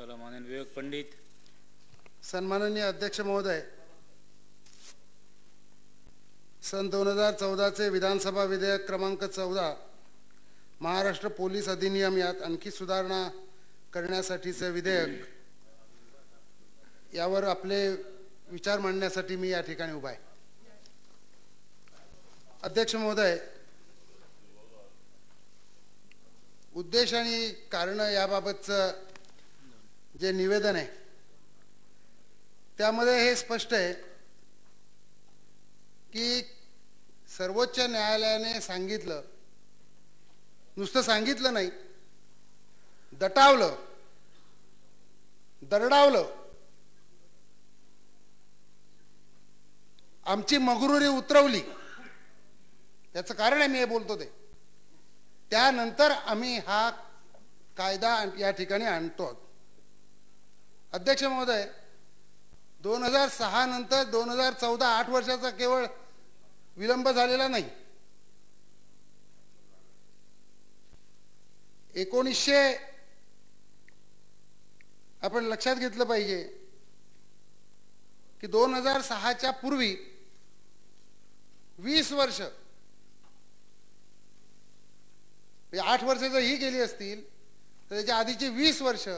माननीय विवेक पंडित. सन्माननीय अध्यक्ष महोदय, सन 2014 चे विधानसभा विधेयक क्रमांक 14 महाराष्ट्र पोलीस अधिनियम यात आणखी सुधारणा करण्यासाठीचे विधेयक यावर आपले विचार मांडण्यासाठी मी या ठिकाणी उभा आहे. अध्यक्ष महोदय, उद्देश आणि कारण याबाबतचं जे निवेदन आहे त्यामध्ये हे स्पष्ट आहे की सर्वोच्च न्यायालयाने सांगितलं, नुसतं सांगितलं नाही, दटावलं, दरडावलं, आमची मगरुरी उतरवली. याचं कारण आहे मी हे बोलतो ते. त्यानंतर आम्ही हा कायदा या ठिकाणी आणतो. अध्यक्ष महोदय, 2006 नंतर 2014 8 वर्षाचा केवळ विलंब झालेला नाही. 1900 आपण लक्षात घेतलं पाहिजे की 2006च्या पूर्वी 20 वर्ष, 8 वर्ष जर ही गेली असतील तर त्याच्या आधीची 20 वर्ष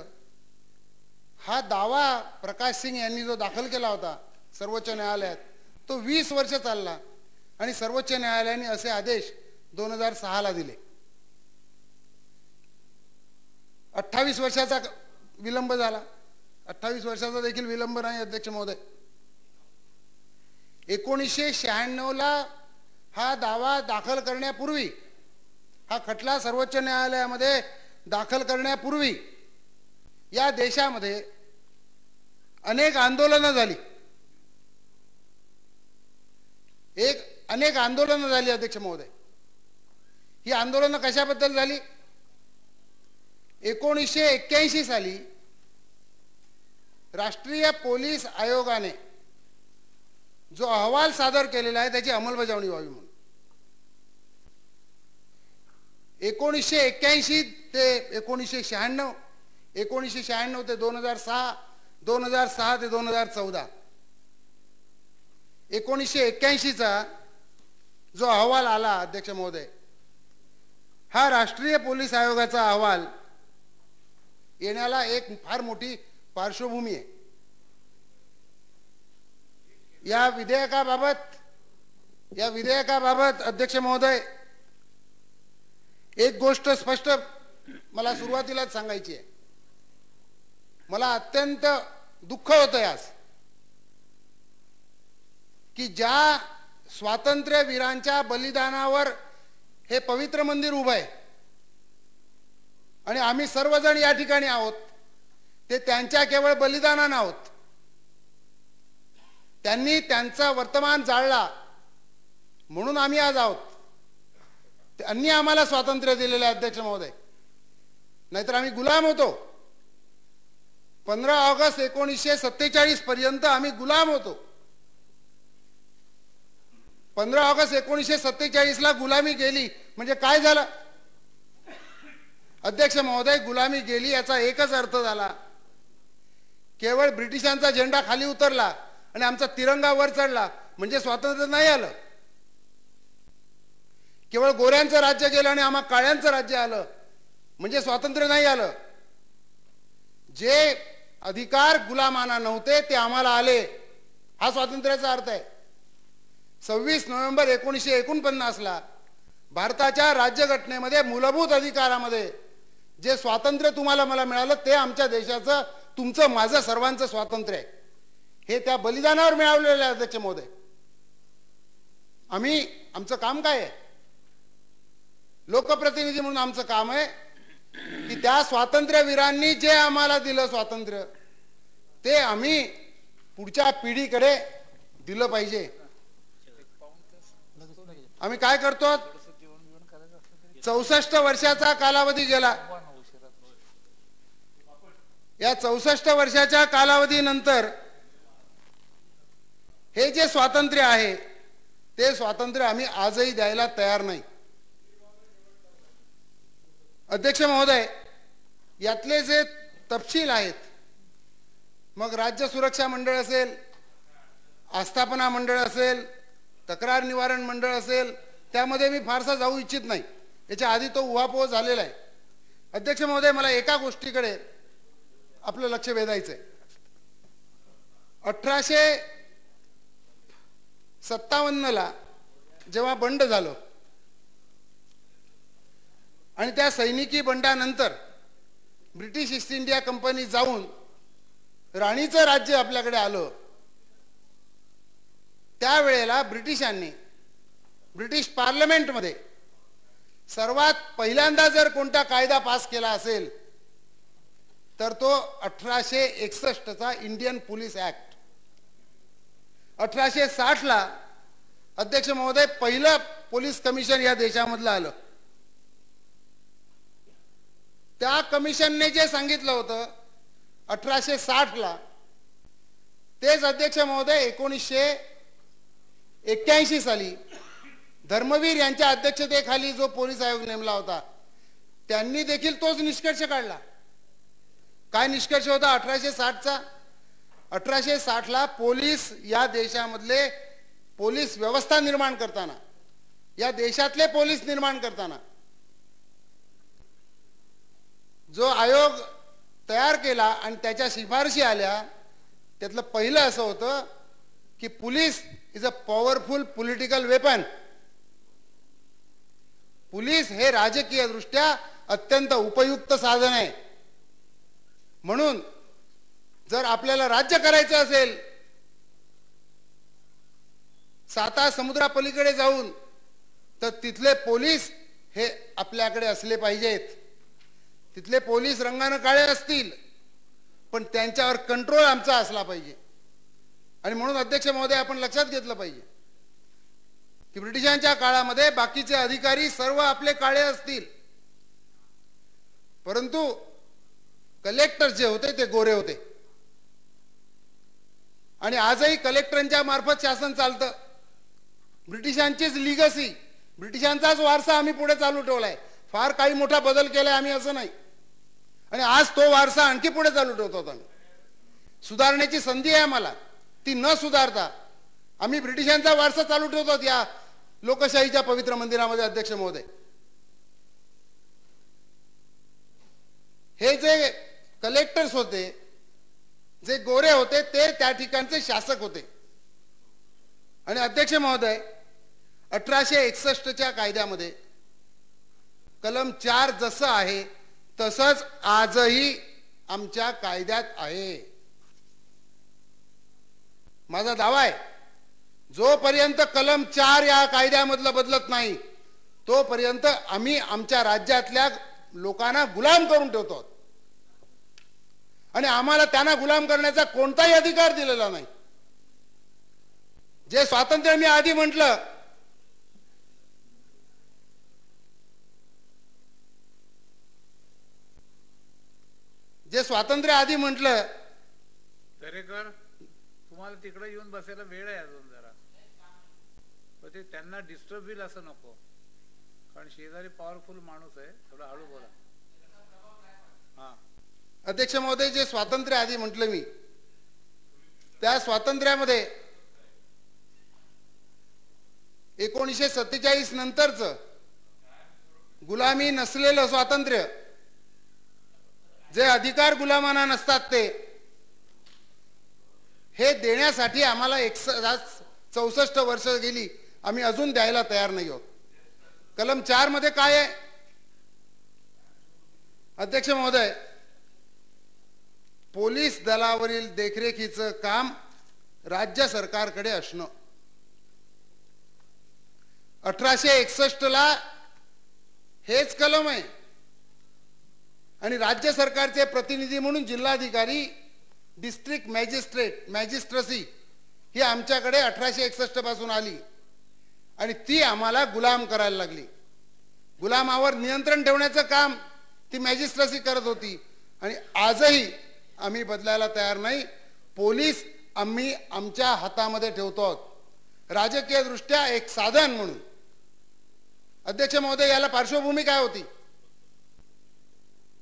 हा दावा प्रकाश सिंग यांनी जो दाखल केला होता सर्वोच्च न्यायालयात तो 20 वर्ष चालला आणि सर्वोच्च न्यायालयाने असे आदेश 2006 ला दिले. 28 वर्षाचा विलंब झाला. 28 वर्षाचा देखील विलंब नाही अध्यक्ष महोदय. 1996 ला हा दावा दाखल करण्यापूर्वी, हा खटला सर्वोच्च न्यायालयामध्ये दाखल करण्यापूर्वी या देशामध्ये अनेक आंदोलनं झाली. अनेक आंदोलनं झाली अध्यक्ष महोदय. ही आंदोलनं कशाबद्दल झाली? 1981 साली राष्ट्रीय पोलीस आयोगाने जो अहवाल सादर केलेला आहे त्याची अंमलबजावणी व्हावी म्हणून. 1981 ते 1996, 1996 ते 2006, 2006 ते 2014, 1981चा जो अहवाल आला अध्यक्ष महोदय, हा राष्ट्रीय पोलीस आयोगाचा अहवाल येण्याला एक फार मोठी पार्श्वभूमी आहे. या विधेयकाबाबत अध्यक्ष महोदय एक गोष्ट स्पष्ट मला सुरुवातीलाच सांगायची आहे. मला अत्यंत दुःख होतंय आज की ज्या स्वातंत्र्यवीरांच्या बलिदानावर हे पवित्र मंदिर उभं आहे आणि आम्ही सर्वजण या ठिकाणी आहोत, ते त्यांच्या केवळ बलिदानानं आहोत. त्यांनी त्यांचा वर्तमान जाळला म्हणून आम्ही आज आहोत. त्यांनी आम्हाला स्वातंत्र्य दिलेलं आहे अध्यक्ष महोदय, नाहीतर आम्ही गुलाम होतो. 15 ऑगस्ट 1947 पर्यंत आम्ही गुलाम होतो. 15 ऑगस्ट 1947 ला गुलामी गेली म्हणजे काय झालं अध्यक्ष महोदय? गुलामी गेली याचा एकच अर्थ झाला, केवळ ब्रिटिशांचा झेंडा खाली उतरला आणि आमचा तिरंगा वर चढला म्हणजे स्वातंत्र्य नाही आलं. केवळ गोऱ्यांचं राज्य गेलं आणि आम्हा काळ्यांचं राज्य आलं म्हणजे स्वातंत्र्य नाही आलं. जे अधिकार गुलामांना नव्हते ते आम्हाला आले, हा स्वातंत्र्याचा अर्थ आहे. 26 नोव्हेंबर 1949 ला भारताच्या राज्यघटनेमध्ये मूलभूत अधिकारामध्ये जे स्वातंत्र्य तुम्हाला मला मिळालं ते आमच्या देशाचं, तुमचं, माझं, सर्वांचं स्वातंत्र्य आहे. हे त्या बलिदानावर मिळवलेलं आहे अध्यक्ष महोदय. आमचं काम काय आहे? लोकप्रतिनिधी म्हणून आमचं काम आहे की त्या स्वातंत्र्यवीरांनी जे आम्हाला दिलं स्वातंत्र्य ते आम्ही पुढच्या पिढीकडे दिलं पाहिजे. आम्ही काय करतो? 64 वर्षाचा कालावधी गेला. या 64 वर्षाच्या कालावधीनंतर हे जे स्वातंत्र्य आहे ते स्वातंत्र्य आम्ही आजही द्यायला तयार नाही. अध्यक्ष महोदय, यातले जे तपशील आहेत मग राज्य सुरक्षा मंडळ असेल, आस्थापना मंडळ असेल, तक्रार निवारण मंडळ असेल, त्यामध्ये मी फारसा जाऊ इच्छित नाही. याच्या आधी तो उहापोह झालेला आहे. अध्यक्ष महोदय, मला एका गोष्टीकडे आपलं लक्ष वेधायचं आहे. 1857ला जेव्हा बंड झालं आणि त्या सैनिकी बंडानंतर ब्रिटिश ईस्ट इंडिया कंपनी जाऊन राणीचं राज्य आपल्याकडे आलं, त्यावेळेला ब्रिटिशांनी ब्रिटिश पार्लमेंटमध्ये सर्वात पहिल्यांदा जर कोणता कायदा पास केला असेल तर तो 1861चा इंडियन पोलीस ऍक्ट. 1860ला अध्यक्ष महोदय पहिलं पोलीस कमिशन या देशामधलं आलं. त्या कमिशनने जे सांगितलं होतं 1860ला, तेच अध्यक्ष महोदय 1981 साली धर्मवीर यांच्या अध्यक्षतेखाली जो पोलीस आयोग नेमला होता त्यांनी देखील तोच निष्कर्ष काढला. काय निष्कर्ष होता 1860चा? 1860ला पोलीस या देशामधले पोलीस व्यवस्था निर्माण करताना, या देशातले पोलीस निर्माण करताना जो आयोग तयार केला आणि त्याच्या शिफारशी आल्या, त्यातलं पहिलं असं होतं की police is a powerful political weapon. Police हे राजकीय दृष्ट्या अत्यंत उपयुक्त साधन आहे. म्हणून जर आपल्याला राज्य करायचं असेल, साता समुद्रापलीकडे जाऊन, तर तिथले पोलीस हे आपल्याकडे असले पाहिजेत. तिथले पोलीस रंगाने काळे असतील, पण त्यांच्यावर कंट्रोल आमचा असला पाहिजे. आणि म्हणून अध्यक्ष महोदय, आपण लक्षात घेतलं पाहिजे की ब्रिटिशांच्या काळामध्ये बाकीचे अधिकारी सर्व आपले काळे असतील, परंतु कलेक्टर जे होते ते गोरे होते. आणि आजही कलेक्टरांच्या मार्फत शासन चालतं. ब्रिटिशांचीच लिगसी, ब्रिटिशांचाच वारसा आम्ही पुढे चालू ठेवलाय. फार काही मोठा बदल केलाय आम्ही असं नाही. आणि आज तो वारसा आणखी पुढे चालू ठेवतो आम्ही. सुधारण्याची संधी आहे आम्हाला. ती न सुधारता आम्ही ब्रिटिशांचा वारसा चालू ठेवतो या लोकशाहीच्या पवित्र मंदिरामध्ये. अध्यक्ष महोदय, हे जे कलेक्टर्स होते, जे गोरे होते, ते त्या ठिकाणचे शासक होते. आणि अध्यक्ष महोदय, 1861च्या कायद्यामध्ये कलम 4 जसं आहे तसंच आजही आमच्या कायद्यात आहे. माझा दावा आहे, जोपर्यंत कलम 4 या कायद्यामधलं बदलत नाही तोपर्यंत आम्ही आमच्या राज्यातल्या लोकांना गुलाम करून ठेवतो. आणि आम्हाला त्यांना गुलाम करण्याचा कोणताही अधिकार दिलेला नाही. जे स्वातंत्र्य मी आधी म्हटलं, दरेकर, तुम्हाला तिकडे येऊन बसायला वेळ आहे अजून जरा, पण ते त्यांना डिस्टर्ब होईल असं नको, कारण शेजारी पॉवरफुल माणूस आहे. थोडं हळू बोला. हा अध्यक्ष महोदय, जे स्वातंत्र्य आधी म्हटलं मी, त्या स्वातंत्र्यामध्ये 1947 नंतरचं गुलामी नसलेलं स्वातंत्र्य, जे अधिकार गुलामांना नसतात ते, हे देण्यासाठी आम्हाला 64 वर्ष गेली, आम्ही अजून द्यायला तयार नाही आहोत. कलम 4 मध्ये काय आहे अध्यक्ष महोदय? पोलीस दलावरील देखरेखीचं काम राज्य सरकारकडे असणं. 1861ला हेच कलम आहे. आणि राज्य सरकारचे प्रतिनिधी म्हणून जिल्हाधिकारी, डिस्ट्रिक्ट मॅजिस्ट्रेसी ही आमच्याकडे 1861 पासून आली आणि ती आम्हाला गुलाम करायला लागली. गुलामावर नियंत्रण ठेवण्याचं काम ती मॅजिस्ट्रेसी करत होती. आणि आजही आम्ही बदलायला तयार नाही. पोलीस आम्ही आमच्या हातामध्ये ठेवतो आहोत, राजकीय दृष्ट्या एक साधन म्हणून. अध्यक्ष महोदय, याला पार्श्वभूमी काय होती?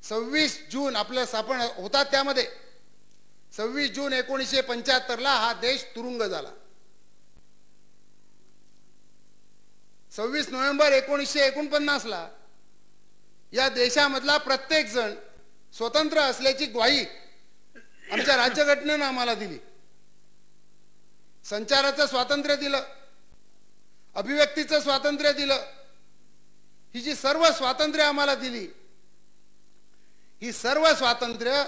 26 जून आपल्या स्थापन होतात, त्यामध्ये 26 जून 1975 हा देश तुरुंग झाला. 26 नोव्हेंबर 1949 या देशामधला प्रत्येक जण स्वतंत्र असल्याची ग्वाही आमच्या राज्यघटनेनं आम्हाला दिली. संचाराचं स्वातंत्र्य दिलं, अभिव्यक्तीचं स्वातंत्र्य दिलं. ही जी सर्व स्वातंत्र्य आम्हाला दिली, ही सर्व स्वातंत्र्य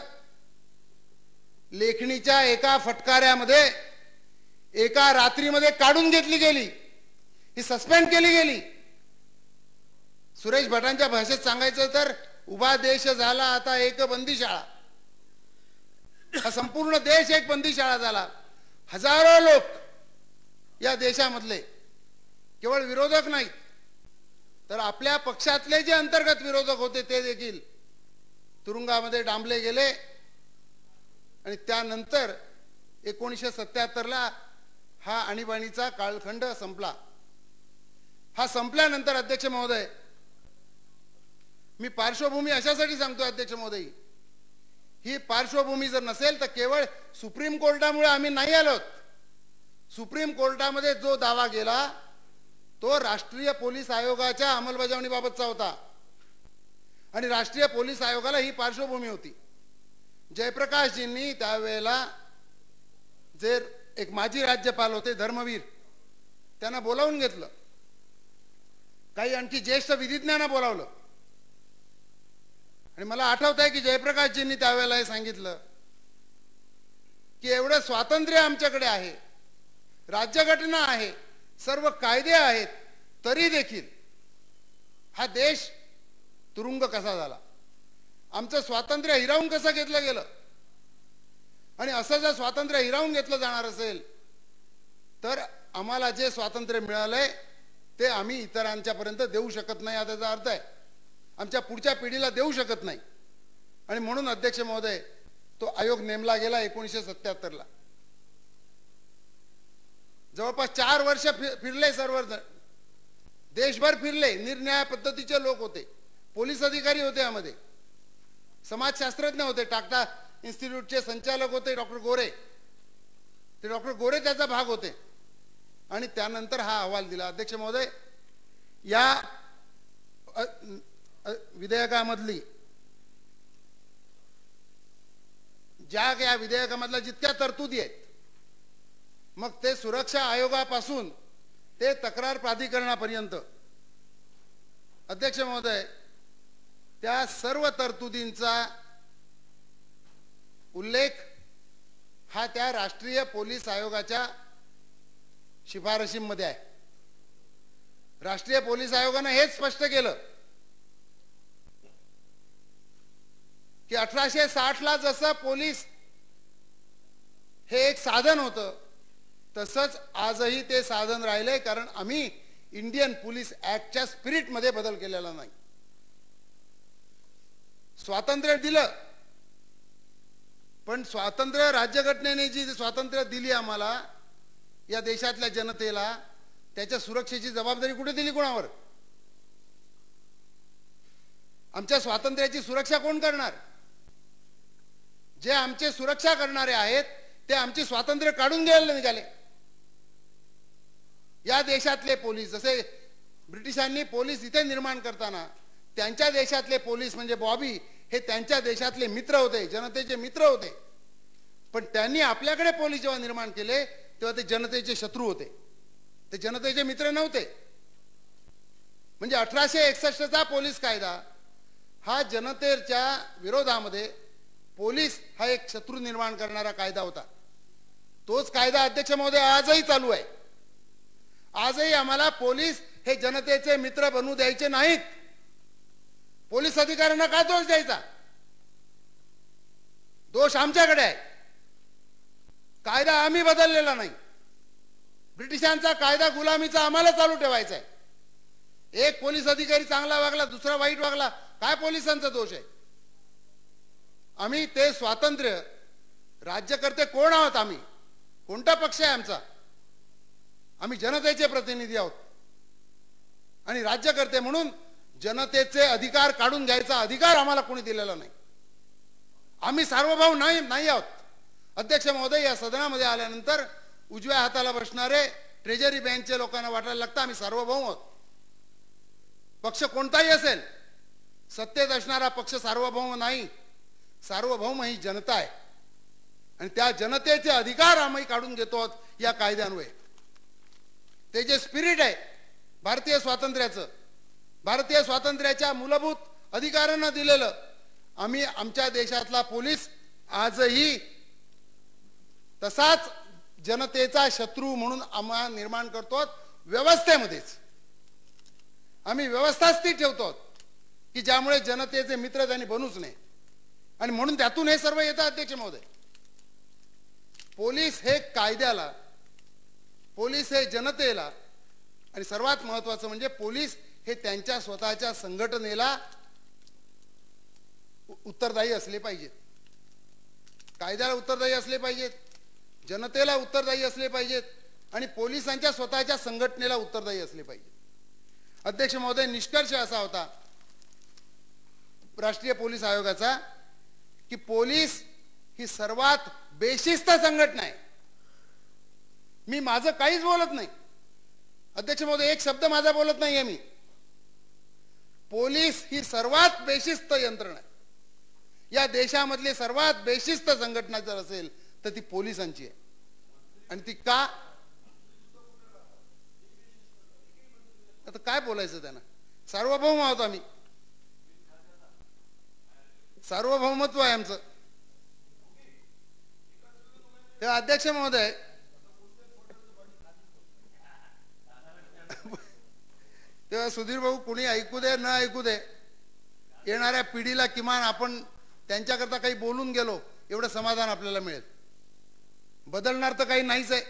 लेखणीच्या एका फटकाऱ्यामध्ये एका रात्रीमध्ये काढून घेतली गेली, ही सस्पेंड केली गेली. सुरेश भटांच्या भाषेत सांगायचं तर उभा देश झाला आता एक बंदीशाळा. हा संपूर्ण देश एक बंदीशाळा झाला. हजारो लोक या देशामधले केवळ विरोधक नाहीत तर आपल्या पक्षातले जे अंतर्गत विरोधक होते ते देखील तुरुंगामध्ये डांबले गेले. आणि त्यानंतर 1977 हा आणीबाणीचा कालखंड संपला. हा संपल्यानंतर अध्यक्ष महोदय, मी पार्श्वभूमी अशासाठी सांगतो अध्यक्ष महोदय, ही पार्श्वभूमी जर नसेल तर केवळ सुप्रीम कोर्टामुळे आम्ही नाही आलोत. सुप्रीम कोर्टामध्ये जो दावा गेला तो राष्ट्रीय पोलीस आयोगाच्या अंमलबजावणीबाबतचा होता आणि राष्ट्रीय पोलीस आयोगाला ही पार्श्वभूमी होती. जयप्रकाशजींनी त्यावेळेला जे एक माजी राज्यपाल होते धर्मवीर, त्यांना बोलावून घेतलं. काही आणखी ज्येष्ठ विधिज्ञांना बोलावलं आणि मला आठवत आहे की जयप्रकाशजींनी त्यावेळेला हे सांगितलं की एवढं स्वातंत्र्य आमच्याकडे आहे, राज्यघटना आहे, सर्व कायदे आहेत, तरी देखील हा देश तुरुंग कसा झाला, आमचं स्वातंत्र्य हिरावून कसं घेतलं गेलं. आणि असं जर स्वातंत्र्य हिरावून घेतलं जाणार असेल तर आम्हाला जे स्वातंत्र्य मिळालंय ते आम्ही इतरांच्यापर्यंत देऊ शकत नाही, हा त्याचा अर्थ आहे. आमच्या पुढच्या पिढीला देऊ शकत नाही. आणि म्हणून अध्यक्ष महोदय, तो आयोग नेमला गेला 1977. जवळपास 4 वर्ष फिरले, सर्व देशभर फिरले. निरनिराळ्या पद्धतीचे लोक होते, पोलीस अधिकारी होते, यामध्ये समाजशास्त्रज्ञ होते, टाटा इन्स्टिट्यूटचे संचालक होते डॉक्टर गोरे, ते डॉक्टर गोरे त्याचा भाग होते. आणि त्यानंतर हा अहवाल दिला. अध्यक्ष महोदय, या विधेयकामधली या विधेयकामधल्या जितक्या तरतुदी आहेत, मग ते सुरक्षा आयोगापासून ते तक्रार प्राधिकरणापर्यंत, अध्यक्ष महोदय, त्या सर्व तरतुदींचा उल्लेख हा त्या राष्ट्रीय पोलीस आयोगाच्या शिफारशींमध्ये आहे. राष्ट्रीय पोलीस आयोगाने हेच स्पष्ट केलं की 1860 जसं पोलीस हे एक साधन होतं तसंच आजही ते साधन राहिले, कारण आम्ही इंडियन पोलीस ऍक्टच्या स्पिरिटमध्ये बदल केलेला नाही. स्वातंत्र्य दिलं, पण स्वातंत्र्य राज्यघटनेने जी स्वातंत्र्य दिली आम्हाला, या देशातल्या जनतेला, त्याच्या सुरक्षेची जबाबदारी कुठे दिली, कोणावर? आमच्या स्वातंत्र्याची सुरक्षा कोण करणार? जे आमचे सुरक्षा करणारे आहेत ते आमचे स्वातंत्र्य काढून घ्यायला निघाले. या देशातले पोलीस, जसे ब्रिटिशांनी पोलीस इथे निर्माण करताना त्यांच्या देशातले पोलीस म्हणजे बॉबी हे त्यांच्या देशातले मित्र होते, जनतेचे मित्र होते. पण त्यांनी आपल्याकडे पोलीस जेव्हा निर्माण केले तेव्हा ते जनतेचे शत्रू होते, ते जनतेचे मित्र नव्हते. म्हणजे 1861चा पोलीस कायदा हा जनतेच्या विरोधामध्ये पोलीस हा एक शत्रू निर्माण करणारा कायदा होता. तोच कायदा अध्यक्ष महोदय आजही चालू आहे. आजही आम्हाला पोलीस हे जनतेचे मित्र बनवू द्यायचे नाहीत. पोलीस अधिकाऱ्यांना का दोष द्यायचा? दोष आमच्याकडे आहे. कायदा आम्ही बदललेला नाही. ब्रिटिशांचा कायदा गुलामीचा आम्हाला चालू ठेवायचा आहे. एक पोलीस अधिकारी चांगला वागला, दुसरा वाईट वागला, काय पोलिसांचा दोष आहे? आम्ही ते स्वातंत्र्य, राज्यकर्ते कोण आहोत आम्ही, कोणता पक्ष आहे आमचा? आम्ही जनतेचे प्रतिनिधी आहोत आणि राज्यकर्ते म्हणून जनतेचे अधिकार काढून घ्यायचा अधिकार आम्हाला कोणी दिलेला नाही. आम्ही सार्वभौम नाही आहोत. अध्यक्ष महोदय, या सदनामध्ये आल्यानंतर उजव्या हाताला बसणारे ट्रेजरी बँकचे लोकांना वाटायला लागतं आम्ही सार्वभौम आहोत. पक्ष कोणताही असेल, सत्तेत असणारा पक्ष सार्वभौम नाही. सार्वभौम ही जनता आहे आणि त्या जनतेचे अधिकार आम्ही काढून घेतो आहोत या कायद्यान्वये. ते जे स्पिरिट आहे भारतीय स्वातंत्र्याचं, भारतीय स्वातंत्र्याच्या मूलभूत अधिकारांना दिलेलं, आम्ही आमच्या देशातला पोलीस आजही तसाच जनतेचा शत्रू म्हणून आम्हा निर्माण करतो. व्यवस्थेमध्येच आम्ही व्यवस्थाच ती ठेवतो की ज्यामुळे जनतेचे मित्र त्यांनी बनूच नये. आणि म्हणून त्यातून हे सर्व येतं. अध्यक्ष महोदय, पोलीस हे कायद्याला, पोलीस हे जनतेला, आणि सर्वात महत्वाचं म्हणजे पोलीस हे त्यांच्या स्वतःच्या संघटनेला उत्तरदायी असले पाहिजेत. कायद्याला उत्तरदायी असले पाहिजेत, जनतेला उत्तरदायी असले पाहिजेत आणि पोलिसांच्या स्वतःच्या संघटनेला उत्तरदायी असले पाहिजेत. अध्यक्ष महोदय, निष्कर्ष असा होता राष्ट्रीय पोलीस आयोगाचा की पोलीस ही सर्वात बेशिस्त संघटना आहे. मी माझं काहीच बोलत नाही अध्यक्ष महोदय, एक शब्द माझा बोलत नाहीये मी. पोलीस ही सर्वात बेशिस्त यंत्रणा आहे. या देशामधली सर्वात बेशिस्त संघटना जर असेल तर ती पोलिसांची आहे. आणि ती का? आता काय बोलायचं त्यांना? सार्वभौम आहोत आम्ही, सार्वभौमत्व आहे आमचं. तेव्हा अध्यक्ष महोदय, तेव्हा सुधीर भाऊ, कुणी ऐकू दे न ऐकू दे, येणाऱ्या पिढीला किमान आपण त्यांच्याकरता काही बोलून गेलो एवढं समाधान आपल्याला मिळेल. बदलणार तर काही नाहीच आहे.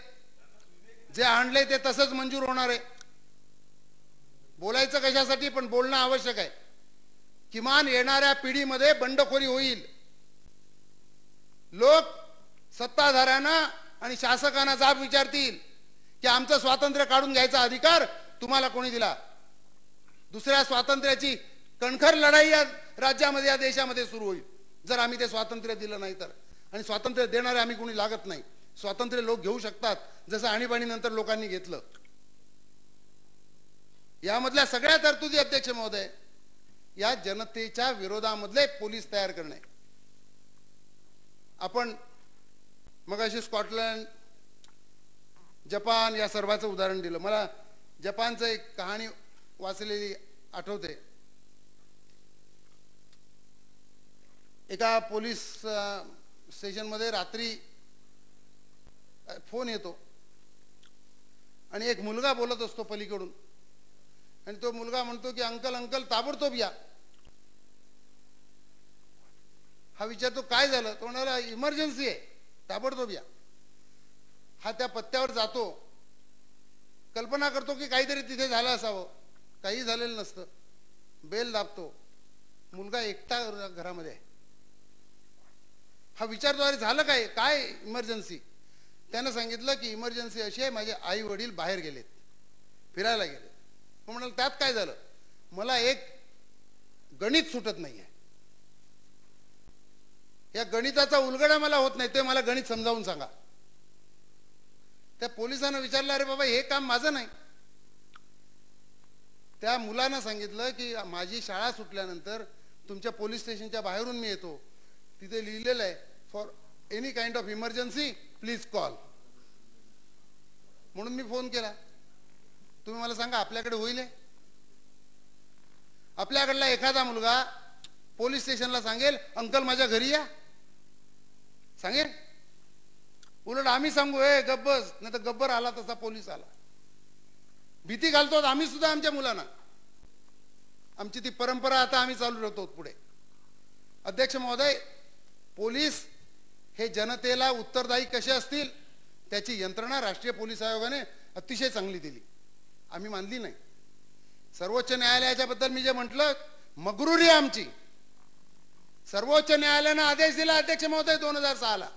जे आणले ते तसंच मंजूर होणार आहे. बोलायचं कशासाठी? पण बोलणं आवश्यक आहे. किमान येणाऱ्या पिढीमध्ये बंडखोरी होईल. लोक सत्ताधाऱ्यांना आणि शासकांना जाब विचारतील की आमचं स्वातंत्र्य काढून घ्यायचा अधिकार तुम्हाला कोणी दिला? दुसऱ्या स्वातंत्र्याची कणखर लढाई या राज्यामध्ये, या देशामध्ये सुरू होईल जर आम्ही ते स्वातंत्र्य दिलं नाही तर. आणि स्वातंत्र्य देणारे आम्ही कोणी लागत नाही. स्वातंत्र्य लोक घेऊ शकतात जसं आणीबाणीनंतर लोकांनी घेतलं. यामधल्या सगळ्या तरतुदी अध्यक्ष महोदय या जनतेच्या विरोधामधले पोलीस तयार करणे. आपण मगाशी स्कॉटलंड, जपान या सर्वांचं उदाहरण दिलं. मला जपानचं एक कहाणी वाचलेली आठवते. एका पोलीस स्टेशनमध्ये रात्री फोन येतो आणि एक मुलगा बोलत असतो पलीकडून आणि तो मुलगा म्हणतो की अंकल अंकल ताबडतोब या. हा विचारतो काय झालं? तो म्हणाला इमर्जन्सी आहे, ताबडतोब या. हा त्या पत्त्यावर जातो, कल्पना करतो की काहीतरी तिथे झालं असावं, काही झालेलं नसतं. बेल दाबतो, मुलगा एकटा घरामध्ये आहे. हा विचारतो अरे झालं काय, काय इमर्जन्सी? त्यानं सांगितलं की इमर्जन्सी अशी आहे, माझे आई वडील बाहेर गेलेत, फिरायला गेले. मग म्हणाल त्यात काय झालं? मला एक गणित सुटत नाही आहे, या गणिताचा उलगडा मला होत नाही, ते मला गणित समजावून सांगा. त्या पोलिसांना विचारलं अरे बाबा हे काम माझं नाही. त्या मुलानं सांगितलं की माझी शाळा सुटल्यानंतर तुमच्या पोलीस स्टेशनच्या बाहेरून मी येतो, तिथे लिहिलेलं आहे for any kind of emergency please call. म्हणून मी फोन केला. तुम्ही मला सांगा आपल्याकडे होईल? आपल्याकडला एखादा मुलगा पोलीस स्टेशनला सांगेल अंकल माझ्या घरी या? सांगेल? उलट आम्ही सांगू ए गब्बस, नाही तर गब्बर आला तसा पोलीस आला. भीती घालतो आम्ही सुद्धा आमच्या मुलांना. आमची ती परंपरा आता आम्ही चालू ठेवतो पुढे. अध्यक्ष महोदय, पोलीस हे जनतेला उत्तरदायी कसे असतील त्याची यंत्रणा राष्ट्रीय पोलीस आयोगाने अतिशय चांगली दिली, आम्ही मानली नाही. सर्वोच्च न्यायालयाच्या बद्दल मी जे म्हटलं, मगरुरी आमची. सर्वोच्च न्यायालयानं आदेश दिला अध्यक्ष महोदय 2006 ला.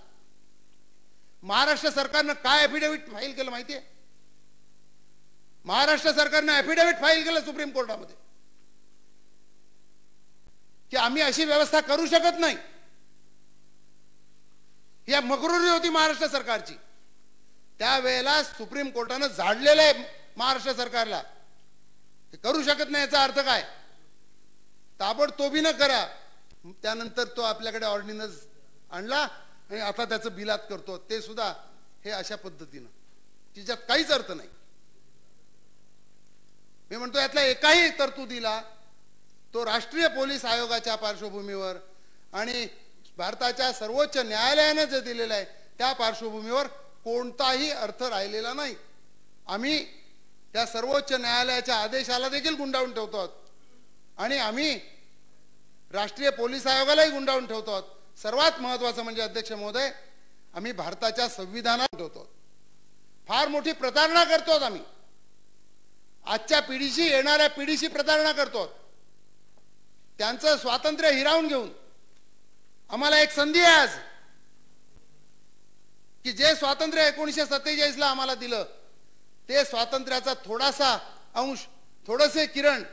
महाराष्ट्र सरकारनं काय ॲफिडेव्हिट फाईल केलं माहितीये? महाराष्ट्र सरकारनं ॲफिडेव्हिट फाईल केलं सुप्रीम कोर्टामध्ये की आम्ही अशी व्यवस्था करू शकत नाही या मगरुरी होती महाराष्ट्र सरकारची. त्यावेळेला सुप्रीम कोर्टानं झाडलेलं आहे महाराष्ट्र सरकारला. ते करू शकत नाही याचा अर्थ काय? ताबडतोबीनं करा. त्यानंतर तो आपल्याकडे ऑर्डिनन्स आणला आणि आता त्याचं बिलात करतो, ते सुद्धा हे अशा पद्धतीनं, तिच्यात काहीच अर्थ नाही. मी म्हणतो यातल्या एकाही तरतुदीला तो राष्ट्रीय पोलीस आयोगाच्या पार्श्वभूमीवर आणि भारताच्या सर्वोच्च न्यायालयानं जे दिलेलं आहे त्या पार्श्वभूमीवर कोणताही अर्थ राहिलेला नाही. आम्ही त्या सर्वोच्च न्यायालयाच्या आदेशाला देखील गुंडाळून ठेवतो आहोत आणि आम्ही राष्ट्रीय पोलीस आयोगालाही गुंडाळून ठेवतो आहोत. सर्वात महत्वाचं म्हणजे अध्यक्ष महोदय, आम्ही भारताच्या संविधानात ठेवतो. फार मोठी प्रतारणा करतो आम्ही. आजच्या पिढीशी, येणाऱ्या पिढीशी प्रतारणा करतो. त्यांचं स्वातंत्र्य हिरावून घेऊन आम्हाला एक संधी आहे आज की जे स्वातंत्र्य 1947 ला आम्हाला दिलं ते स्वातंत्र्याचा थोडासा अंश, थोडेसे किरण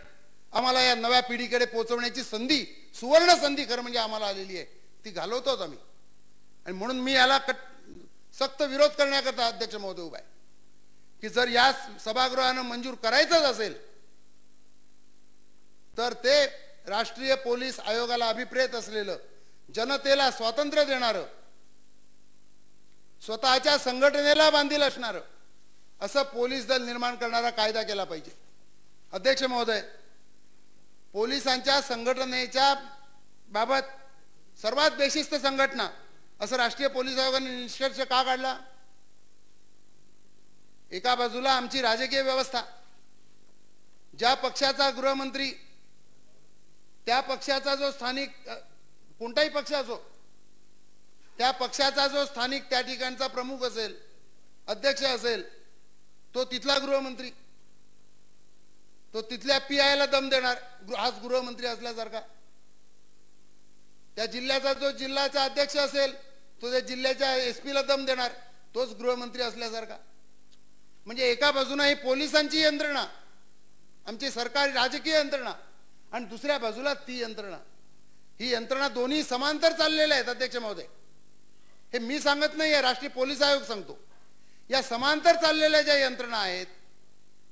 आम्हाला या नव्या पिढीकडे पोहोचवण्याची संधी, सुवर्ण संधी खरं म्हणजे आम्हाला आलेली आहे. ती घालवतोच आम्ही. आणि म्हणून मी याला सक्त विरोध करण्याकरता अध्यक्ष महोदय उभा आहे की जर या सभागृहानं मंजूर करायचंच असेल तर ते राष्ट्रीय पोलीस आयोगाला अभिप्रेत असलेलं, जनतेला स्वातंत्र्य देणारं, स्वतःच्या संघटनेला बांधील असणारं असं पोलीस दल निर्माण करणारा कायदा केला पाहिजे. अध्यक्ष महोदय, पोलिसांच्या संघटनेच्या बाबत सर्वात बेशिस्त संघटना असं राष्ट्रीय पोलीस आयोगाने निष्कर्ष का काढला? एका बाजूला आमची राजकीय व्यवस्था, ज्या पक्षाचा गृहमंत्री, त्या पक्षाचा जो स्थानिक, कोणताही पक्ष असो, त्या पक्षाचा जो स्थानिक त्या ठिकाणचा प्रमुख असेल, अध्यक्ष असेल, तो तिथला गृहमंत्री, तो तिथल्या PI ला दम देणार, हाच गृहमंत्री असल्यासारखा. त्या जिल्ह्याचा जो जिल्ह्याचा अध्यक्ष असेल तो त्या जिल्ह्याच्या SP ला दम देणार, तोच गृहमंत्री असल्यासारखा. म्हणजे एका बाजूला ही पोलिसांची यंत्रणा, आमची सरकारी राजकीय यंत्रणा, आणि दुसऱ्या बाजूला ती यंत्रणा. ही यंत्रणा दोन्ही समांतर चाललेल्या आहेत. अध्यक्ष महोदय, हे मी सांगत नाही, राष्ट्रीय पोलीस आयोग सांगतो. या समांतर चाललेल्या ज्या यंत्रणा आहेत,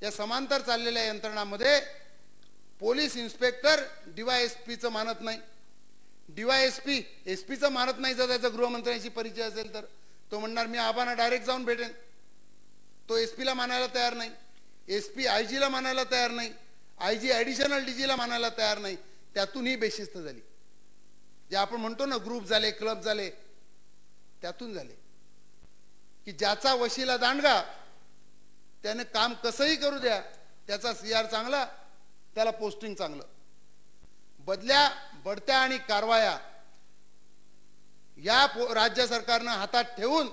या समांतर चाललेल्या यंत्रणामध्ये पोलीस इन्स्पेक्टर DYSPचं मानत नाही, DYSP SPचं मानत नाही. जर त्याचा गृहमंत्र्यांशी परिचय असेल तर तो म्हणणार मी आबांना डायरेक्ट जाऊन भेटेन. तो SP ला मानायला तयार नाही, SP IG ला मानायला तयार नाही, IG ॲडिशनल DG ला मानायला तयार नाही. त्यातून ही बेशिस्त झाली. जे आपण म्हणतो ना ग्रुप झाले, क्लब झाले, त्यातून झाले की ज्याचा वशिला दांडगा त्याने काम कसंही करू द्या, त्याचा CR चांगला, त्याला पोस्टिंग चांगलं. बदल्या, बढत्या आणि कारवाया या राज्य सरकारनं हातात ठेवून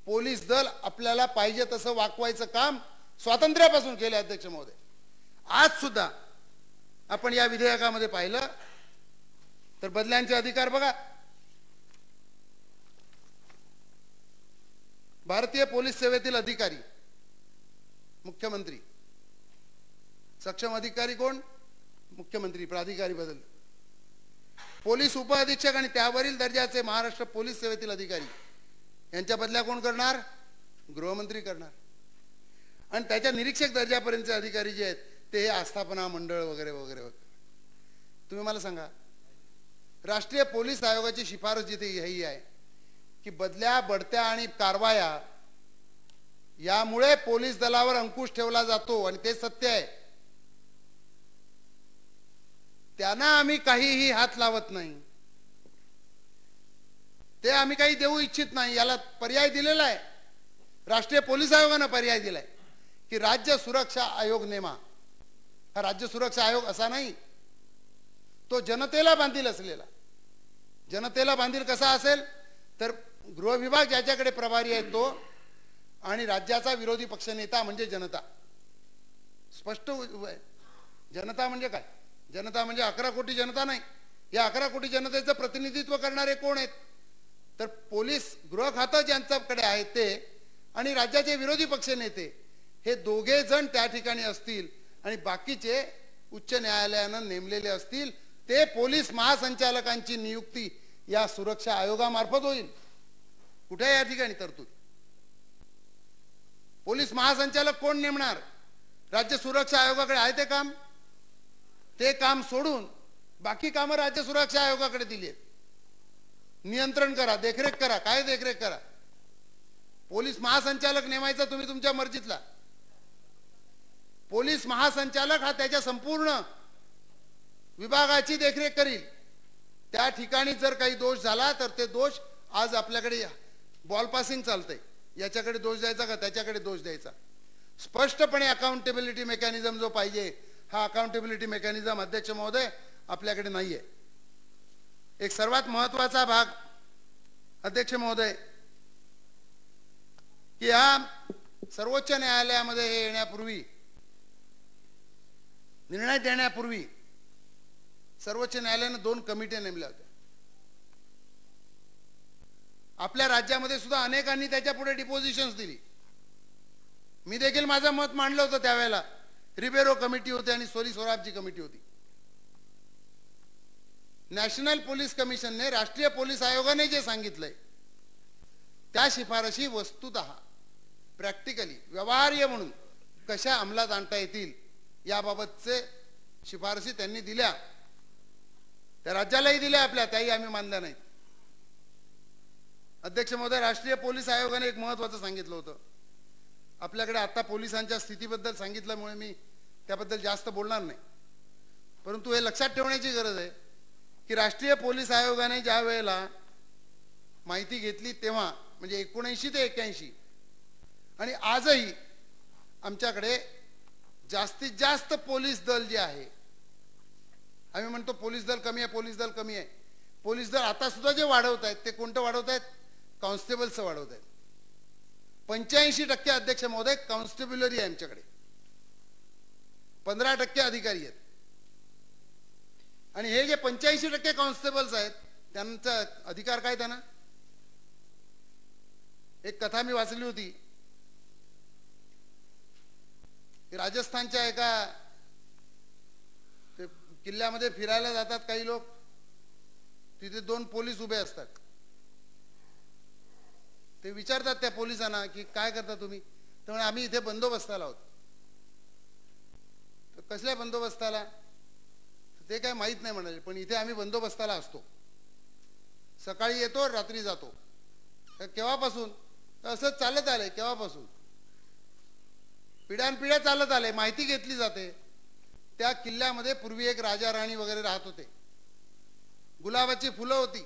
पोलीस दल आपल्याला पाहिजे तसं वाकवायचं काम स्वातंत्र्यापासून केलं. अध्यक्ष महोदय, आज सुद्धा आपण या विधेयकामध्ये पाहिलं तर बदल्यांचे अधिकार बघा. भारतीय पोलीस सेवेतील अधिकारी, मुख्यमंत्री, सक्षम अधिकारी कोण? मुख्यमंत्री. प्राधिकारी बदल. पोलीस उपअधीक्षक आणि त्यावरील दर्जाचे महाराष्ट्र पोलीस सेवेतील अधिकारी यांच्या बदल्या कोण करणार? गृहमंत्री करणार. आणि त्याच्या निरीक्षक दर्जापर्यंतचे अधिकारी जे आहेत ते आस्थापना मंडळ वगैरे वगैरे वगैरे. तुम्ही मला सांगा, राष्ट्रीय पोलीस आयोगाची शिफारस जिथे ही आहे की बदल्या, बढत्या आणि कारवाया यामुळे पोलीस दलावर अंकुश ठेवला जातो आणि ते सत्य आहे. त्यांना आम्ही काहीही हात लावत नाही, ते आम्ही काही देऊ इच्छित नाही. याला पर्याय दिलेला आहे, राष्ट्रीय पोलीस आयोगाने पर्याय दिलाय की राज्य सुरक्षा आयोग नेमा. हा राज्य सुरक्षा आयोग असा नाही, तो जनतेला बांधील असलेला. जनतेला बांधील कसा असेल तर गृह विभाग ज्याच्याकडे प्रभारी आहे तो, आणि राज्याचा विरोधी पक्ष नेता म्हणजे जनता. स्पष्ट. जनता म्हणजे काय? जनता म्हणजे 11 कोटी जनता नाही. या 11 कोटी जनतेचं प्रतिनिधित्व करणारे कोण आहेत तर पोलीस गृह खातं ज्यांच्याकडे आहे ते आणि राज्याचे विरोधी पक्ष नेते, हे दोघे जण त्या ठिकाणी असतील आणि बाकीचे उच्च न्यायालयानं नेमलेले असतील. ते पोलीस महासंचालकांची नियुक्ती या सुरक्षा आयोगामार्फत होईल. कुठे या ठिकाणी तरतूद? पोलीस महासंचालक कोण नेमणार? राज्य सुरक्षा आयोगाकडे आहे ते काम? ते काम सोडून बाकी कामं राज्य सुरक्षा आयोगाकडे दिली आहेत. नियंत्रण करा, देखरेख करा. काय देखरेख करा? पोलीस महासंचालक नेमायचा तुम्ही तुमच्या मर्जीतला. पोलीस महासंचालक हा त्याच्या संपूर्ण विभागाची देखरेख करील. त्या ठिकाणी जर काही दोष झाला तर ते दोष आज आपल्याकडे बॉल पासिंग चालतंय. याच्याकडे दोष द्यायचा का त्याच्याकडे दोष द्यायचा? स्पष्टपणे अकाउंटेबिलिटी मेकॅनिझम जो पाहिजे, हा अकाउंटेबिलिटी मेकॅनिझम अध्यक्ष महोदय आपल्याकडे नाहीये. एक सर्वात महत्वाचा भाग अध्यक्ष महोदय, की या सर्वोच्च न्यायालयामध्ये हे येण्यापूर्वी, निर्णय देण्यापूर्वी सर्वोच्च न्यायालयाने 2 कमिट्या नेमल्या होत्या. आपल्या राज्यामध्ये सुद्धा अनेकांनी त्याच्या पुढे डिपोजिशन्स दिली. मी देखील माझं मत मांडलं होतं त्यावेळेला. रिबेरो कमिटी होती आणि सोली सोराबची कमिटी होती. नॅशनल पोलीस कमिशनने, राष्ट्रीय पोलीस आयोगाने जे सांगितलंय त्या शिफारशी वस्तुतः प्रॅक्टिकली व्यवहार्य म्हणून कशा अंमलात आणता येतील याबाबतचे शिफारशी त्यांनी दिल्या. त्या राज्यालाही दिल्या आपल्या, त्याही आम्ही मानल्या नाहीत. अध्यक्ष महोदय, राष्ट्रीय पोलीस आयोगाने एक महत्त्वाचं सांगितलं होतं. आपल्याकडे आता पोलिसांच्या स्थितीबद्दल सांगितल्यामुळे मी त्याबद्दल जास्त बोलणार नाही, परंतु हे लक्षात ठेवण्याची गरज आहे की राष्ट्रीय पोलीस आयोगाने ज्या वेळेला माहिती घेतली तेव्हा, म्हणजे 79 ते 81, आणि आजही आमच्याकडे जास्तीत जास्त पोलीस दल जे आहे, आम्ही म्हणतो पोलीस दल कमी आहे, पोलीस दल कमी आहे. पोलीस दल आता सुद्धा जे वाढवत आहेत ते कोणतं वाढवत आहेत? कॉन्स्टेबलचं वाढवत आहेत. 85% अध्यक्ष महोदय कॉन्स्टेब्युलरी आहे आमच्याकडे. 15% अधिकारी आहेत. आणि हे जे 85% कॉन्स्टेबल्स आहेत त्यांचा अधिकार काय? त्यांना एक कथा मी वाचली होती की राजस्थानच्या एका किल्ल्यामध्ये फिरायला जातात काही लोक. तिथे 2 पोलीस उभे असतात. ते विचारतात त्या पोलिसांना की काय करता तुम्ही? तर म्हणे आम्ही इथे बंदोबस्ताला आहोत. तर कसल्या बंदोबस्ताला? ते काय माहीत नाही म्हणाले, पण इथे आम्ही बंदोबस्ताला असतो. सकाळी येतो, रात्री जातो. केव्हापासून? असंच चालत आलंय. केव्हापासून? पिढ्यानपिढ्या चालत आले. माहिती घेतली जाते. त्या किल्ल्यामध्ये पूर्वी एक राजा राणी वगैरे राहत होते. गुलाबाची फुलं होती.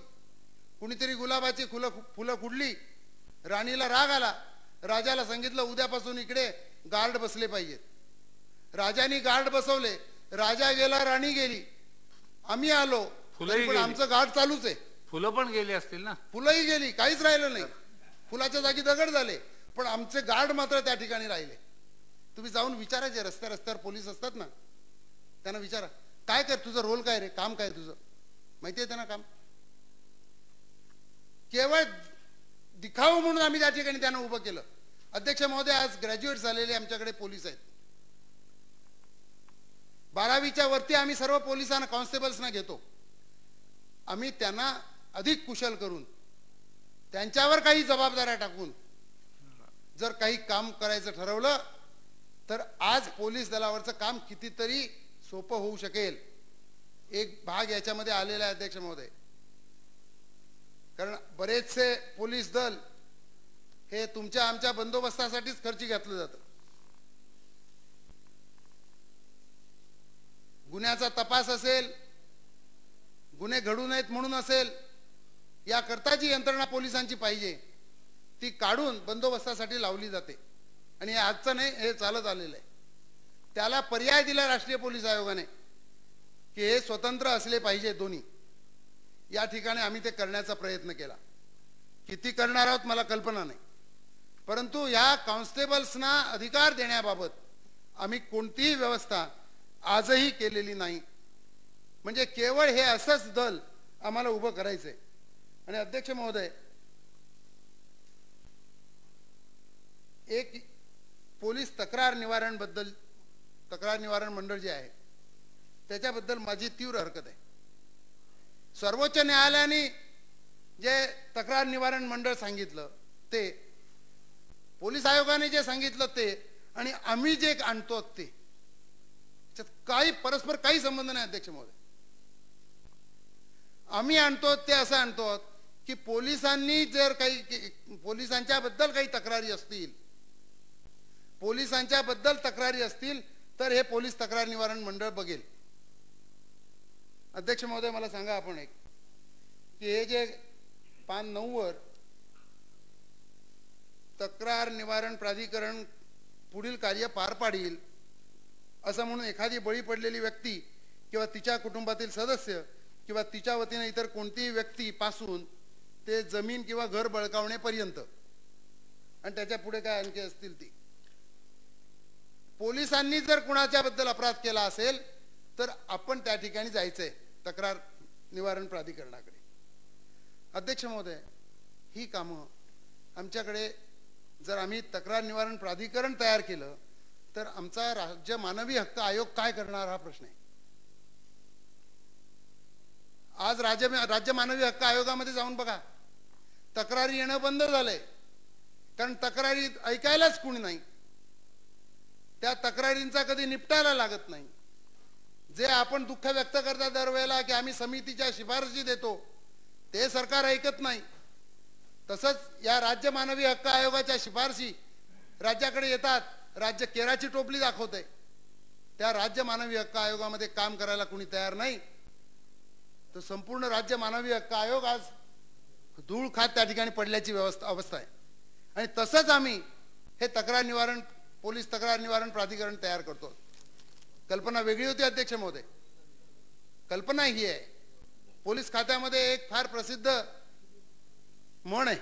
कुणीतरी गुलाबाची फुलं खुडली. राणीला राग आला. राजाला सांगितलं उद्यापासून इकडे गार्ड बसले पाहिजेत. राजानी गार्ड बसवले. राजा गेला, राणी गेली, आम्ही आलो, पण आमचं गार्ड चालूच आहे. फुलं पण गेली असतील ना? फुलंही गेली, काहीच राहिलं नाही. फुलाच्या जागी दगड झाले, पण आमचे गार्ड मात्र त्या ठिकाणी राहिले. तुम्ही जाऊन विचारायचे, रस्त्यावर पोलीस असतात ना, त्यांना विचारा काय कर, तुझं रोल काय रे, काम काय तुझं, माहिती आहे त्यांना काम? केवळ दिखाव म्हणून आम्ही त्या ठिकाणी त्यांना उभं केलं. अध्यक्ष महोदय, आज ग्रॅज्युएट झालेले आमच्याकडे पोलीस आहेत. 12वीच्या वरती आम्ही सर्व पोलिसांना, कॉन्स्टेबल्सना घेतो. आम्ही त्यांना अधिक कुशल करून त्यांच्यावर काही जबाबदाऱ्या टाकून जर काही काम करायचं ठरवलं तर आज पोलीस दलावरचं काम कितीतरी सोपं होऊ शकेल. एक भाग याच्यामध्ये आलेला आहे अध्यक्ष महोदय, कारण बरेचसे पोलीस दल हे तुमच्या आमच्या बंदोबस्तासाठीच खर्ची घातलं जातं. गुन्ह्याचा तपास असेल, गुन्हे घडू नयेत म्हणून असेल, याकरता जी यंत्रणा पोलिसांची पाहिजे ती काढून बंदोबस्तासाठी लावली जाते. आणि हे आजचं नाही, हे चालत आलेलं आहे. त्याला पर्याय दिला राष्ट्रीय पोलीस आयोगाने की हे स्वतंत्र असले पाहिजे दोन्ही. या ठिकाणी आम्ही ते करण्याचा प्रयत्न केला. किती करणार आहोत मला कल्पना नाही, परंतु ह्या कॉन्स्टेबल्सना अधिकार देण्याबाबत आम्ही कोणतीही व्यवस्था आजही केलेली नाही. म्हणजे केवळ हे असंच दल आम्हाला उभं करायचंय. आणि अध्यक्ष महोदय, एक पोलीस तक्रार निवारण मंडळ जे आहे त्याच्याबद्दल माझी तीव्र हरकत आहे. सर्वोच्च न्यायालयाने जे तक्रार निवारण मंडळ सांगितलं ते, पोलीस आयोगाने जे सांगितलं ते, आणि आम्ही जे आणतो ते, त्याच्यात काही परस्पर काही संबंध नाही अध्यक्ष महोदय. आम्ही आणतो ते असं आणतो की पोलिसांनी जर काही पोलिसांच्या बद्दल काही तक्रारी असतील, पोलिसांच्या बद्दल तक्रारी असतील तर हे पोलीस तक्रार निवारण मंडळ बघेल. अध्यक्ष महोदय मला सांगा आपण एक की हे जे पान 9 वर तक्रार निवारण प्राधिकरण पुढील कार्य पार पाडील असं म्हणून एखादी बळी पडलेली व्यक्ती किंवा तिच्या कुटुंबातील सदस्य किंवा तिच्या वतीने इतर कोणतीही व्यक्ती पासून ते जमीन किंवा घर बळकावण्यापर्यंत, आणि त्याच्या पुढे काय आणखी असतील ती, पोलिसांनी जर कुणाच्या बद्दल अपराध केला असेल तर आपण त्या ठिकाणी जायचंय तक्रार निवारण प्राधिकरणाकडे. अध्यक्ष महोदय, ही कामं आमच्याकडे जर आम्ही तक्रार निवारण प्राधिकरण तयार केलं तर आमचा राज्य मानवी हक्क आयोग काय करणार हा प्रश्न आहे. आज राज्य मानवी हक्क आयोगामध्ये जाऊन बघा, तक्रारी येणं बंद झालंय, कारण तक्रारी ऐकायलाच कुणी नाही, त्या तक्रारींचा कधी निपटायला लागत नाही. जे आपण दुःख व्यक्त करता दरवेळेला की आम्ही समितीच्या शिफारशी देतो ते सरकार ऐकत नाही, तसंच या राज्य मानवी हक्क आयोगाच्या शिफारशी राज्याकडे येतात, राज्य केराची टोपली दाखवते, त्या राज्य मानवी हक्क आयोगामध्ये काम करायला कुणी तयार नाही, तर संपूर्ण राज्य मानवी हक्क आयोग आज धूळ खात त्या ठिकाणी पडल्याची अवस्था आहे. आणि तसंच आम्ही हे तक्रार निवारण पोलीस तक्रार निवारण प्राधिकरण तयार करतो. कल्पना वेगळी होती अध्यक्ष महोदय. कल्पना ही आहे, पोलीस खात्यामध्ये एक फार प्रसिद्ध म्हण आहे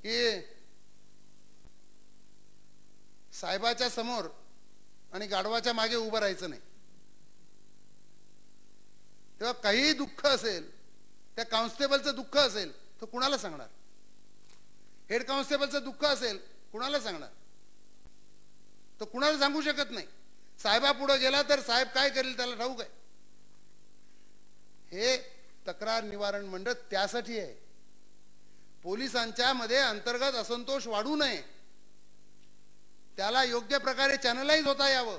की साहेबाच्या समोर आणि गाढवाच्या मागे उभं राहायचं नाही. तेव्हा काही दुःख असेल, त्या कॉन्स्टेबलचं दुःख असेल तर कुणाला सांगणार, हेड कॉन्स्टेबलचं दुःख असेल कुणाला सांगणार, तो कुणाला सांगू शकत नाही. साहेबा पुढे गेला तर साहेब काय करेल त्याला ठाऊक आहे. हे तक्रार निवारण मंडळ त्यासाठी आहे, पोलिसांच्या मध्ये अंतर्गत असंतोष वाढू नये, त्याला योग्य प्रकारे चॅनलाइज होता यावं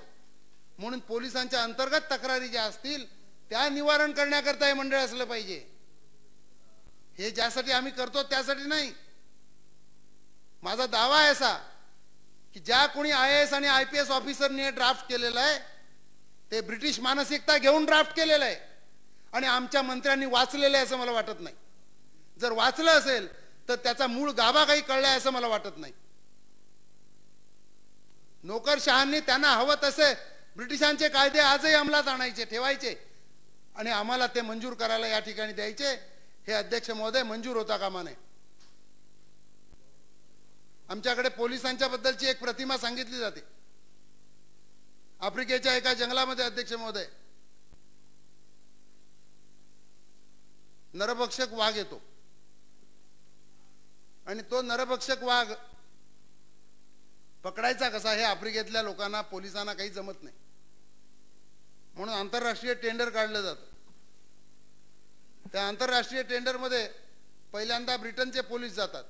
म्हणून पोलिसांच्या अंतर्गत तक्रारी ज्या असतील त्या निवारण करण्याकरता हे मंडळ असलं पाहिजे. हे ज्यासाठी आम्ही करतो त्यासाठी नाही. माझा दावा आहे असा की ज्या कोणी IAS आणि IPS ऑफिसरने ड्राफ्ट केलेला आहे ते ब्रिटिश मानसिकता घेऊन ड्राफ्ट केलेलं आहे आणि आमच्या मंत्र्यांनी वाचलेलं आहे असं मला वाटत नाही. जर वाचलं असेल तर त्याचा मूळ गाभा काही कळलाय असं मला वाटत नाही. नोकरशहांनी त्यांना हवं तसे ब्रिटिशांचे कायदे आजही अंमलात आणायचे, ठेवायचे आणि आम्हाला ते मंजूर करायला या ठिकाणी द्यायचे. हे अध्यक्ष महोदय मंजूर होता कामा नये. आमच्याकडे पोलिसांच्या बद्दलची एक प्रतिमा सांगितली जाते. आफ्रिकेच्या एका जंगलामध्ये अध्यक्ष महोदय नरभक्षक वाघ येतो आणि तो नरभक्षक वाघ पकडायचा कसा हे आफ्रिकेतल्या लोकांना पोलिसांना काही जमत नाही, म्हणून आंतरराष्ट्रीय टेंडर काढलं जातं. त्या आंतरराष्ट्रीय टेंडरमध्ये पहिल्यांदा ब्रिटनचे पोलीस जातात.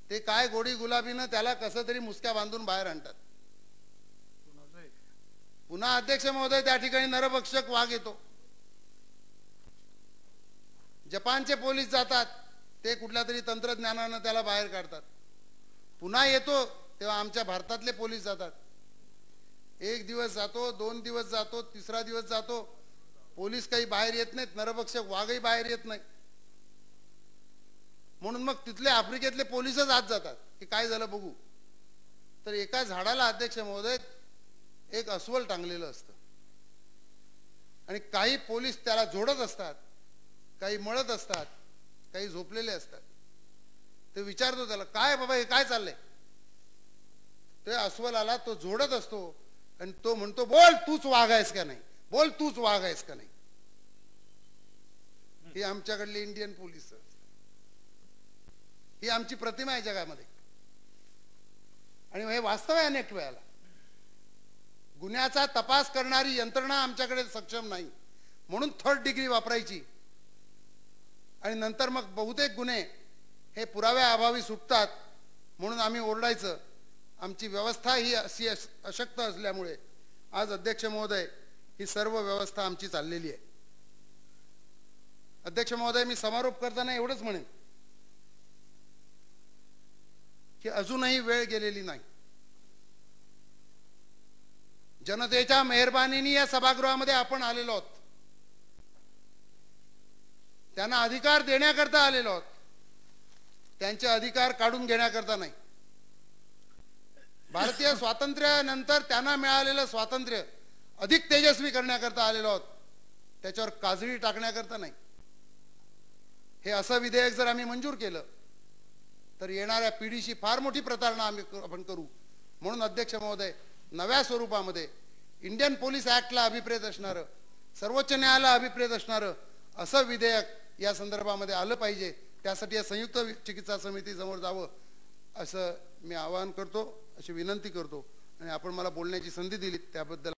ते काय गोडी गुलाबीनं त्याला कसं तरी मुसक्या बांधून बाहेर आणतात. पुन्हा अध्यक्ष महोदय त्या ठिकाणी नरभक्षक वाघ येतो. जपानचे पोलीस जातात, ते कुठल्या तरी तंत्रज्ञानानं त्याला बाहेर काढतात. पुन्हा येतो तेव्हा आमच्या भारतातले पोलीस जातात. एक दिवस जातो, 2 दिवस जातो, 3रा दिवस जातो, पोलीस काही बाहेर येत नाहीत, नरभक्षक वाघही बाहेर येत नाही. म्हणून मग तिथले आफ्रिकेतले पोलीसच आत जातात की काय झालं बघू. तर एका झाडाला अध्यक्ष महोदय एक अस्वल टांगलेलं असतं आणि काही पोलीस त्याला जोडत असतात, काही मळत असतात, काही झोपलेले असतात. ते विचारतो त्याला, काय बाबा हे काय चाललंय. ते अस्वलाला तो जोडत असतो आणि तो म्हणतो, बोल तूच वाघ आहेस का नाही, बोल तूच वाघ आहेस का नाही. ही आमच्याकडली इंडियन पोलीस, ही आमची प्रतिमा आहे जगामध्ये आणि हे वास्तव आहे. अनेक वेळेला गुन्ह्याचा तपास करणारी यंत्रणा आमच्याकडे सक्षम नाही, म्हणून 3rd डिग्री वापरायची आणि नंतर मग बहुतेक गुन्हे हे पुराव्याअभावी सुटतात म्हणून आम्ही ओरडायचं. आमची व्यवस्था ही अशी अशक्त असल्यामुळे आज अध्यक्ष महोदय ही सर्व व्यवस्था आमची चाललेली आहे. अध्यक्ष महोदय, मी समारोप करताना एवढंच म्हणेन की अजूनही वेळ गेलेली नाही. जनतेच्या मेहरबानीने या सभागृहामध्ये आपण आलेलो आहोत. त्यांना अधिकार देण्याकरता आलेलो आहोत, त्यांचे अधिकार काढून घेण्याकरता नाही. भारतीय स्वातंत्र्यानंतर त्यांना मिळालेलं स्वातंत्र्य अधिक तेजस्वी करण्याकरता आलेलो आहोत, त्याच्यावर काजळी टाकण्याकरता नाही. हे असं विधेयक जर आम्ही मंजूर केलं तर येणाऱ्या पिढीशी फार मोठी प्रतारणा आपण करू. म्हणून अध्यक्ष महोदय, नव्या स्वरूपामध्ये इंडियन पोलीस ऍक्टला अभिप्रेत असणारं, सर्वोच्च न्यायालयाला अभिप्रेत असणारं असं विधेयक या संदर्भामध्ये आलं पाहिजे. त्यासाठी या संयुक्त चिकित्सा समितीसमोर जावं असं मी आवाहन करतो, अशी विनंती करतो. आणि आपण मला बोलण्याची संधी दिली त्याबद्दल